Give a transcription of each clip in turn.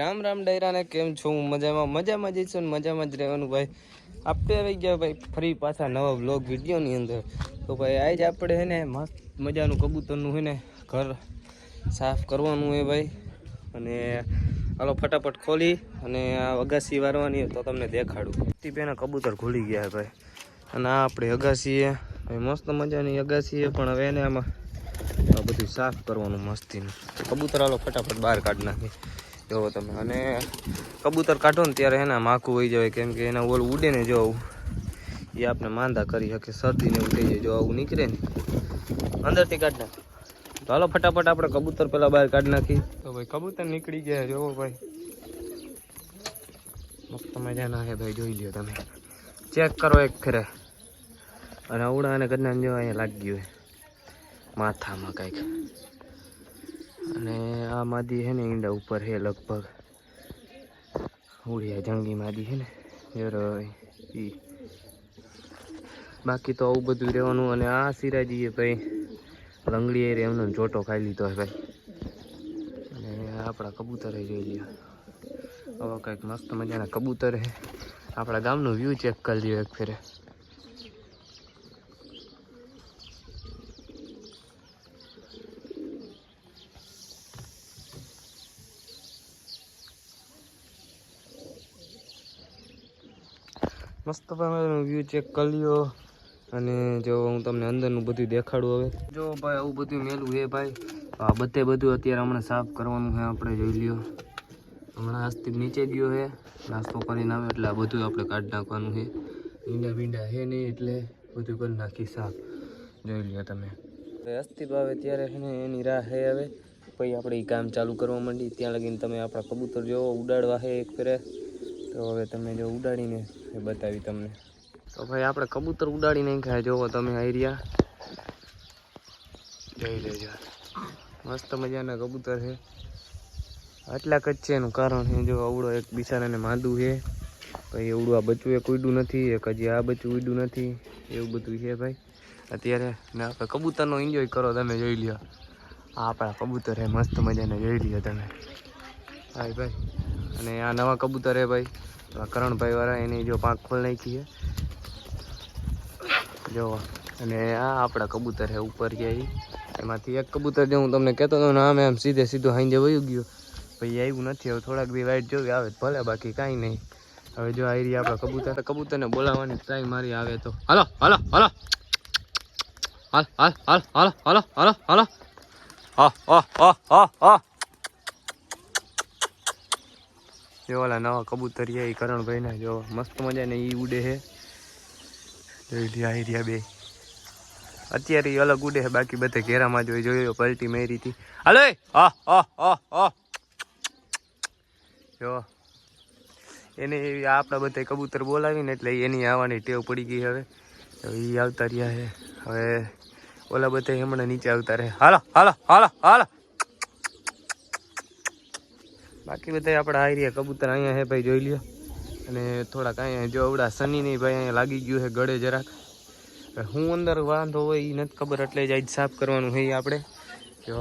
રામ રામ ડાયરાને કેમ છો? હું મજામાં જઈશું ને મજામાં જ રહેવાનું ભાઈ. આપણે આવી ગયા ભાઈ ફરી પાછા નવા વ્લોગ વિડીયોની અંદર. તો ભાઈ આજ આપણે હે ને મસ્ત મજાનું કબૂતરનું હે ને ઘર સાફ કરવાનું હે ભાઈ. અને હાલો ફટાફટ ખોલી અને આ અગાસી વારવાની તો તમને દેખાડું. પેના કબૂતર ખુલી ગયા ભાઈ. અને આ આપણે અગાસી હે ભાઈ, મસ્ત મજાની અગાસી હે. પણ હવે એને આમાં આ બધું સાફ કરવાનું મસ્તીનું. કબૂતર હાલો ફટાફટ બહાર કાઢી નાખી જોવો તમે. અને કબૂતર કાઢો ને ત્યારે એના માખું વહી જાય, કેમ કે એના ઓલું ઉડે ને જો એ આપણે માંદા કરી શકે, શરદીને એવું થઈ જાય જો આવું નીકળે ને અંદરથી કાઢ નાખ. તો હાલો ફટાફટ આપણે કબૂતર પેલા બહાર કાઢી નાખી. તો ભાઈ કબૂતર નીકળી ગયા જોવો ભાઈ, મસ્ત મજાના છે ભાઈ, જોઈ લ્યો તમે, ચેક કરો એક ફેરે. અને અવડા અને કદના જો અહીંયા લાગી ગયું માથામાં કાંઈક. અને આ માદી છે ને ઈંડા ઉપર છે લગભગ, ઉડિયા જંગી માદી છે ને જરો ઈ. બાકી તો આવું બધું રહેવાનું. અને આ સિરાજી ભાઈ લંગડી એ એમનો જોટો ખાઈ લીધો છે ભાઈ. અને આપણા કબૂતર જોઈ લ્યો, હવે કંઈક મસ્ત મજાના કબૂતર છે. આપણા ગામનું વ્યૂ ચેક કરી લ્યો એક ફેરે. મસ્ત વ્યૂ ચેક કરી લ્યો. અને જો હું તમને અંદરનું બધું દેખાડું હવે. જો ભાઈ આવું બધું મેલું છે ભાઈ. આ બધું અત્યારે હમણાં સાફ કરવાનું છે આપણે, જોઈ લ્યો. હમણાં આસ્તિક નીચે ગયો છે નાસ્તો કરીને આવે એટલે આ બધું આપણે કાઢી નાખવાનું છે. ઈંડા બીંડા છે નહીં એટલે બધું કરી નાખી સાફ, જોઈ લ્યો તમે. અસ્તિપ આવે ત્યારે છે ને એની રાહ છે હવે. પછી આપણે એ કામ ચાલુ કરવા માંડી. ત્યાં લગીને તમે આપણા કબૂતર જોવો ઉડાડવા છે એક ફેરે. તો હવે તમે જો ઉડાડીને બતાવી તમને. તો ભાઈ આપણે કબૂતર ઉડાડી નાખ્યા જોવો તમે, આઈરિયા જોઈ લેજો. મસ્ત મજાના કબૂતર છે. આટલા જ છે એનું કારણ છે જો અવડો એક બિચારાને માંદું છે, પછી એવડું આ બચ્ચું એક ઉડ્યું નથી, એક હજી આ બચ્ચું ઉડ્યું નથી, એવું બધું છે ભાઈ અત્યારે. ને આપણે કબૂતરનો એન્જોય કરો તમે, જોઈ લ્યો. આ આપણા કબૂતર છે મસ્ત મજાને, જોઈ લ્યો તમે ભાઈ ભાઈ. અને આ નવા કબૂતર છે ભાઈ, કરણભાઈ વાળા, એની જો પાંખ ખોલ નાખી છે જો. અને આ આપણા કબૂતર છે ઉપર ગયા. એમાંથી એક કબૂતર જે હું તમને કહેતો હતો ને આમ એમ સીધું હાંજે વયું ગયું, પછી આવ્યું નથી. હવે થોડાક દી વાઇટ જોવી આવે ભલે, બાકી કાંઈ નહીં. હવે જો આવી રહી આપણા કબૂતરને બોલાવવાની ટ્રાય મારી આવે તો. હાલો હાલો હાલો હાલ હાલ હાલ હાલો હાલો હાલો હાલો હા. જો ઓલા નવા કબૂતરિયા એ કરણભાઈના જો મસ્ત મજાને એ ઉડે છે, જોઈ લ્યો. આવી રહ્યા બે અત્યારે એ અલગ ઉડે છે, બાકી બધે ઘેરામાં જોયો પલટી મારી હતી. હાલો જો એને આપણા બધા કબૂતર બોલાવીને એટલે એની આવવાની ટેવ પડી ગઈ. હવે એ આવતા રહ્યા છે. હવે ઓલા બધા હમણાં નીચે આવતા રહે. હાલો હાલો હાલો હાલો. બાકી બધા આપણે આવી રહ્યા કબૂતર અહીંયા છે ભાઈ, જોઈ લ્યો. અને થોડાક અહીંયા જો અવડા શનિ નહીં ભાઈ અહીંયા લાગી ગયું છે ગળે જરાક. હું અંદર વાંધો હોય એ નથી ખબર, એટલે જ આજ સાફ કરવાનું છે આપણે જો.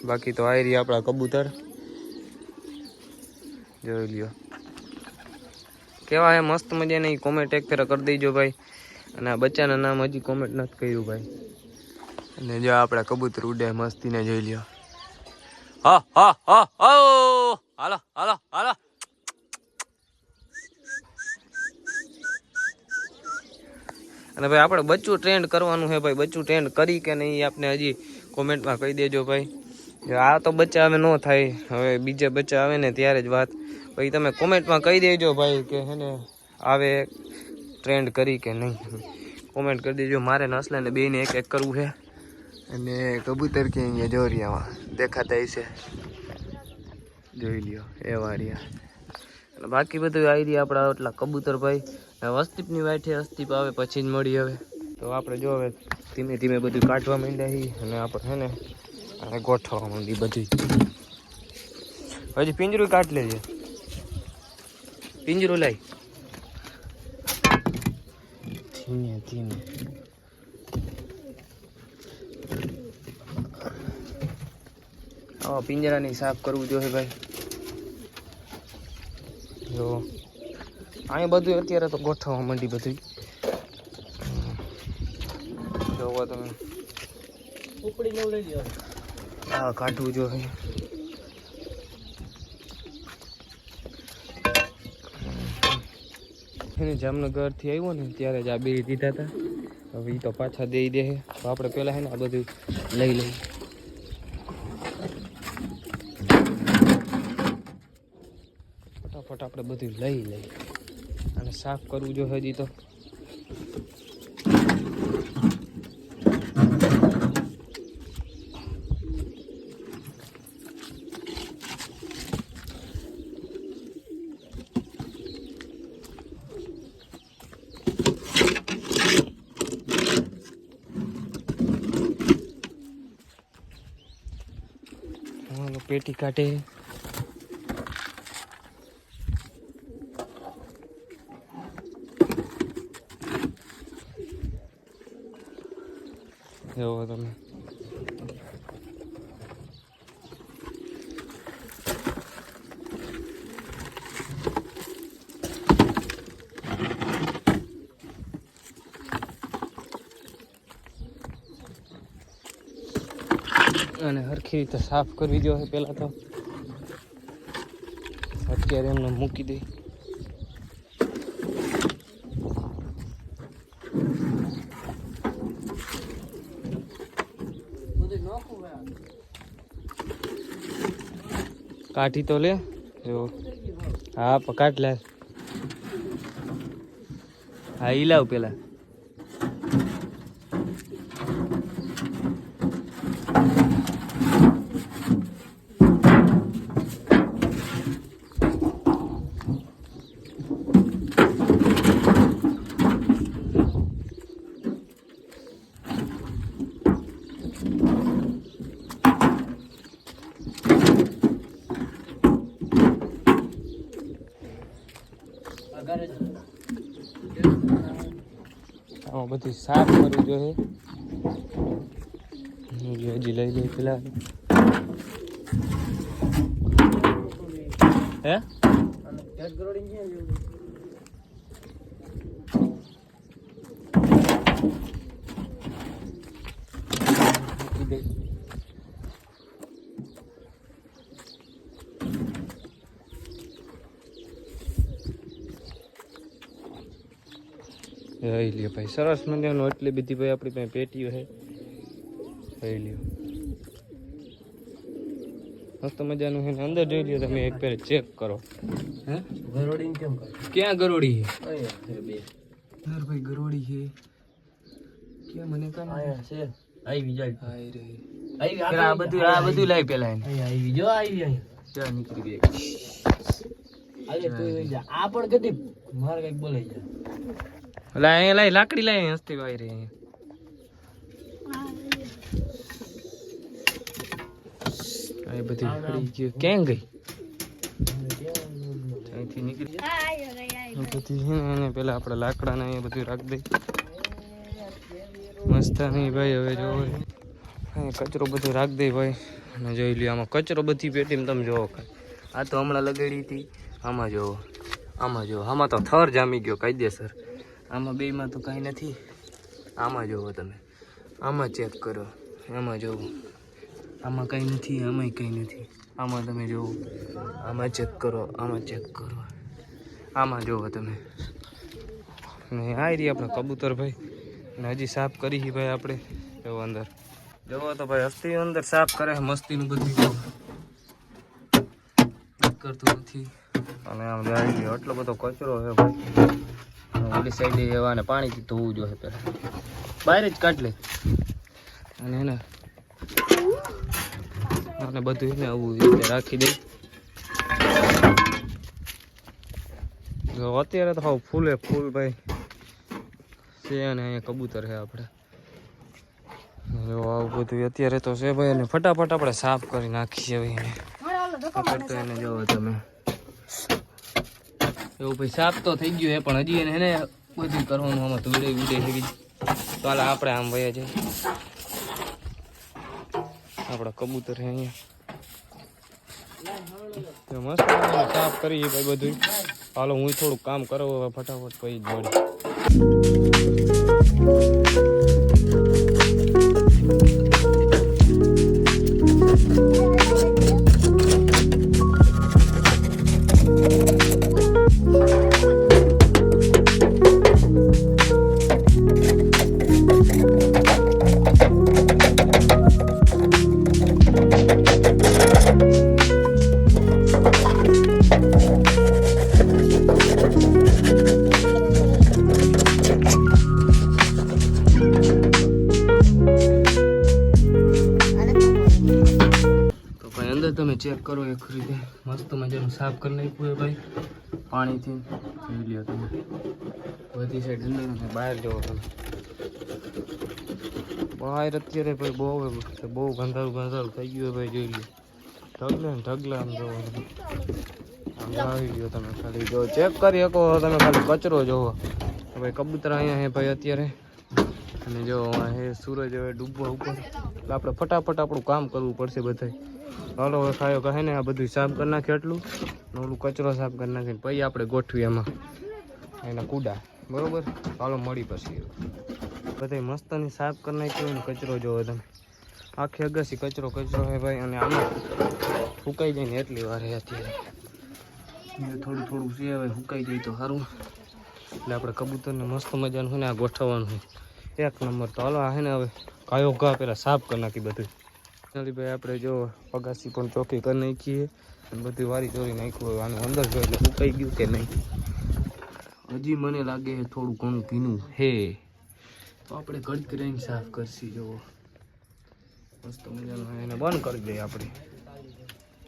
બાકી તો આવી રહ્યા આપણા કબૂતર, જોઈ લ્યો કેવા હે મસ્ત મજાની. કોમેન્ટ એક ફેરા કરી દેજો ભાઈ. અને આ બચ્ચાના નામ હજી કોમેન્ટ નથી કર્યું ભાઈ. અને જો આપણા કબૂતર ઉડે મસ્તીને, જોઈ લ્યો. હા હા હા હાલો હાલો હાલો. અને ભાઈ આપણે બચ્ચું ટ્રેન્ડ કરવાનું છે ભાઈ. બચ્ચું ટ્રેન્ડ કરી કે નહીં આપને હજી કોમેન્ટમાં કહી દેજો ભાઈ. આ તો બચ્ચા હવે ન થાય, હવે બીજા બચ્ચા આવે ને ત્યારે જ વાત. પછી તમે કોમેન્ટમાં કહી દેજો ભાઈ કે હે ને આવે ટ્રેન્ડ કરી કે નહીં, કોમેન્ટ કરી દેજો. મારે નસલાને બેને એક એક કરવું છે. અને કબૂતર કે અહીંયા જોરિયામાં દેખાતા હશે, જોઈ લ્યો એ વાળિયા. અને બાકી બધું આવી રહ્યા આપણા એટલા કબૂતર ભાઈ. અસ્તીપની વાઈઠે અસ્તીપ આવે પછી જ મળી. હવે તો આપણે જો હવે ધીમે ધીમે બધું કાઢવા માંડ્યા. અને આપણે છે ને અને ગોઠવવા માંડી બધી. હજી પિંજરું કાઢ લેજે, પિંજરું લાઈ ધીમે ધીમે. પિંજરાની સાફ કરવું જોઈએ ભાઈ. જો અહીં બધું અત્યારે તો ગોઠવવા માંડી બધું. જોવો તમે હા કાઢવું જો એને જામનગરથી આવ્યો ને ત્યારે જ આ બે દીધા હતા. હવે એ તો પાછા દઈ દે તો આપણે પેલા હે ને આ બધું લઈ લઈએ. ફટાફટ આપણે બધું લઈ લઈએ અને સાફ કરવું જો હજી તો. પેટી કાઢે જોવો તમે. અને હરખી રીતે સાફ કરવી જોઈએ પેલા તો. અત્યારે એમને મૂકી દઈ. કાઢી તો લે જો. હા કાઢ લે. હા ઈ લાવ પેલા. આમાં બધું સાફ કરવું જોઈએ. હજી લઈ લઈ પેલા હે લઈ લ્યો ભાઈ. સરસ મજાનું એટલી બધી ભાઈ આપણી પાસે પેટીઓ છે. લઈ લ્યો મસ્ત મજાનું છે. અંદર જોઈ લ્યો તમે એક પેર ચેક કરો. હે ગરોડી કેમ કરો? ક્યાં ગરોડી છે? યાર ભાઈ ગરોડી છે ક્યાં મને કામ આયા છે. આવી જાય આઈ રહી. આ બધું લાઈ પેલા એને આવી જો આવી અહીં ક્યાં નીકળી ગઈ. અરે તું જા આ પણ કદી માર કઈક બોલાઈ જા. લા અહીંયા લાઈ લાકડી લાઈ હસ્તી વાઈ રહી. આ બધી પડી ગઈ ક્યાં ગઈ? અહીંથી નીકળી બધી એને પેલા આપણે લાકડા ને એ બધું રાખી દઈ. મસ્ત નહીં ભાઈ. હવે જો કચરો બધું રાખી દઈ ભાઈ. અને જોઈ લ્યો આમાં કચરો બધી પેટીમાં તમે જોવો. આ તો હમણાં લગાડી હતી. આમાં જોવો આમાં તો થર જામી ગયો કાયદેસર. આમાં બેમાં તો કાંઈ નથી. આમાં જોવો તમે. આમાં ચેક કરો. આમાં જોવો આમાં કંઈ નથી. આમાંય કંઈ નથી. આમાં તમે જોવો. આમાં ચેક કરો. આમાં ચેક કરો. આમાં જોવો તમે. ને આ રહી આપણે કબૂતર ભાઈ. ને હજી સાફ કરી ભાઈ આપણે. એવો અંદર જોવો તો ભાઈ હસ્તી અંદર સાફ કરે મસ્તીનું બધું કરતું નથી. અને આમ જાય એટલો બધો કચરો છે ભાઈ. ઓલી સાઈડે એવાને પાણીથી ધોવું જોઈએ પેલા. બહાર જ કાઢ લે. અને એને બધું એને આવું રીતે રાખી દે. અત્યારે તો હાવ ફૂલે ફૂલ ભાઈ છે. અને અહીંયા કબૂતર છે આપણે. આવું બધું અત્યારે તો છે ભાઈ. અને ફટાફટ આપણે સાફ કરી નાખીએ હવે એને. તો એને જોવો તમે એવું ભાઈ સાફ તો થઈ ગયું છે પણ હજી એને બધું કરવાનું. આમાં ધૂળે ઉડે છે. તો હાલ આપણે આમ વયા જઈએ. આપણા કબૂતર છે અહીંયા મસ્ત સાફ કરીએ ભાઈ બધું. હાલો હું થોડું કામ કરો હવે ફટાફટ પછી જ મળી. તમે ચેક કરો એક રીતે મસ્ત મજાનું સાફ કરી નાખ્યું છે ભાઈ પાણીથી. જોઈ લ્યો તમે બધી સાઈડ અંદર બહાર જવો તમે બહાર અત્યારે ભાઈ બહુ ગંધારું થઈ ગયું ભાઈ. જોઈ લ્યો ઢગલા આમ જોવો આમ આવી ગયો તમે ખાલી જો ચેક કરી શકો તમે ખાલી કચરો જોવો ભાઈ. કબૂતર અહીંયા હે ભાઈ અત્યારે અને જો હે સૂરજ હવે ડૂબવા ઉપર એટલે આપણે ફટાફટ આપણું કામ કરવું પડશે બધા. હાલો હવે ખાયો કહે ને આ બધું સાફ કરી નાખે એટલું ને ઓલું કચરો સાફ કરી નાખીને પછી આપણે ગોઠવી એમાં એના કૂડા બરોબર. હાલો મળી પછી બધા મસ્તની સાફ કરી નાખ્યું ને કચરો જોવો તમે આખી અગાસી કચરો હે ભાઈ. અને આમાં સુકાઈ જાય ને એટલી વાર હે અત્યારે થોડું છે હવે સુકાઈ જાય તો સારું. એટલે આપણે કબૂતરને મસ્ત મજાનું છે ને આ ગોઠવવાનું છે એક નંબર. તો હાલો આ છે ને હવે કાયો ઘા પેલા સાફ કરી નાખી બધું. ભાઈ આપણે જો અગાસી પણ ચોખ્ખી કરી નાખીએ અને બધી વારી ચોરી નાખ્યું હોય આનું અંદર જો એટલે સુકાઈ ગયું કે નહીં. હજી મને લાગે થોડું ઘણું ભીનું હે તો આપણે ઘડી કરીને સાફ કરશી. જોવો મસ્ત મજાનું એને બંધ કરી દઈએ આપણે.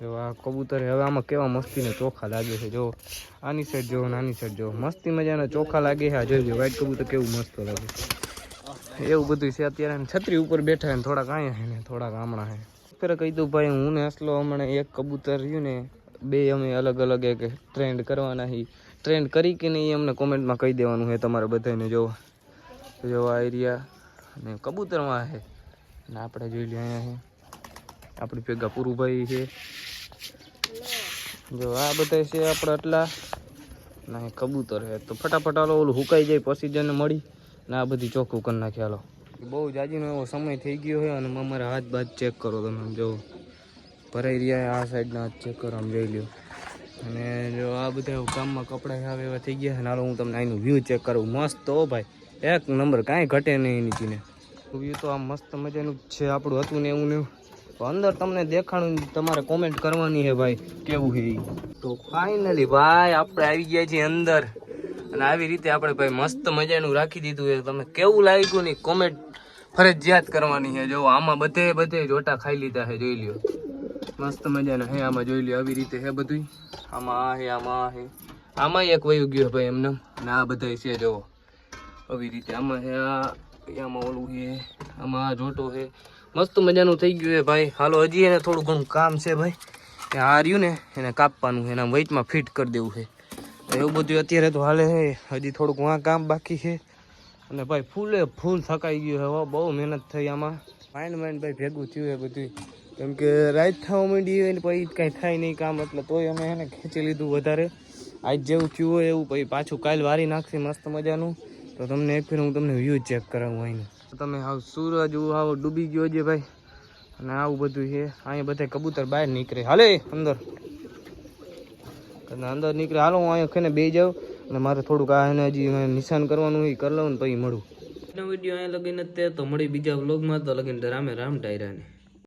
જો આ કબૂતર હવે આમાં કેવા મસ્તીને ચોખ્ખા લાગે છે. જો આની સાઈડ જો નાની સાઈડ જો મસ્તી મજાના ચોખ્ખા લાગે છે. આ જોઈ વ્હાઈટ કબૂતર કેવું મસ્ત લાગે એવું બધું છે. અત્યારે છત્રી ઉપર બેઠા ને થોડાક અહીંયા છે ને થોડાક આમણા છે. ફેર કહી દઉં ભાઈ હું ને અસલો હમણાં એક કબૂતર રહ્યું ને બે અમે અલગ અલગ એક ટ્રેન્ડ કરવાના છે. ટ્રેન્ડ કરી કે નહીં અમને કોમેન્ટમાં કહી દેવાનું છે તમારે બધાને. જો આ એરિયા અને કબૂતરમાં છે ને આપણે જોઈ લઈએ અહીંયા છે આપણી ભેગા પૂરુભાઈ છે. જો આ બધા છે આપણે આટલા ના કબૂતર છે. તો ફટાફટ હાલો ઓલું સુકાઈ જાય પછી જને મળી ને આ બધી ચોખ્ખું કરી નાખી. હાલો બહુ જાજીનો એવો સમય થઈ ગયો છે અને અમારા હાથ બાદ ચેક કરો તમે. જો ભરાઈ રહ્યા આ સાઈડના હાથ ચેક કરો આમ જોઈ લ્યો. અને જો આ બધા કામમાં કપડાં આવે એવા થઈ ગયા. હાલો હું તમને આનું વ્યૂ ચેક કરું. મસ્ત હો ભાઈ એક નંબર કાંઈ ઘટે નહીં નીચીને. વ્યૂ તો આમ મસ્ત મજાનું જ છે. આપણું હતું ને એવું ને તો અંદર તમને દેખાડું તમારે કોમેન્ટ કરવાની છે ભાઈ કેવું છે. તો ફાઇનલી ભાઈ આપણે આવી ગયા છીએ અંદર અને આવી રીતે આપણે ભાઈ મસ્ત મજાનું રાખી દીધું છે. તમે કેવું લાગ્યું ને કોમેન્ટ ફરજિયાત કરવાની છે. જો આમાં બધે જોટા ખાઈ લીધા છે. જોઈ લ્યો મસ્ત મજાના હે આમાં જોઈ લ્યો આવી રીતે હે બધું. આમાં એક વયું ગયો ભાઈ એમને અને આ બધા છે જો આવી રીતે આમાં હે આમાં ઓલું છે આમાં આ જોટો છે મસ્ત મજાનું થઈ ગયું છે ભાઈ. હાલો હજી એને થોડું ઘણું કામ છે ભાઈ. આ રહ્યું ને એને કાપવાનું છે એના વેઇટમાં ફિટ કરી દેવું છે એવું બધું અત્યારે તો હાલે છે. હજી થોડુંક વાં કામ બાકી છે અને ભાઈ ફૂલ થકાઈ ગયું છે. બહુ મહેનત થઈ આમાં. માઇન્ડ ભાઈ ભેગું થયું છે બધું કેમ કે રાત થવા માંડી હોય ને પછી કાંઈ થાય નહીં કામ એટલે તોય અમે એને ખેંચી લીધું વધારે. આજ જેવું થયું હોય એવું પછી પાછું કાલ વારી નાખશે મસ્ત મજાનું. તો તમને એક ફેર હું તમને વ્યૂ ચેક કરાવું અહીંનું. તમે હાવ સૂરજ આવો ડૂબી ગયો છે ભાઈ અને આવું બધું છે. અહીંયા બધા કબૂતર બહાર નીકળે હાલે અંદર નીકળે. હાલો હું અહીંયા ખેને બે જાઉં અને મારે થોડુંક આ એને હજી નિશાન કરવાનું એ કરી લઉં ને પછી મળું. વિડીયો અહીંયા લગીને તે તો મળી બીજા વ્લોગમાં. તો લગીને રામે રામ ટાયરાને.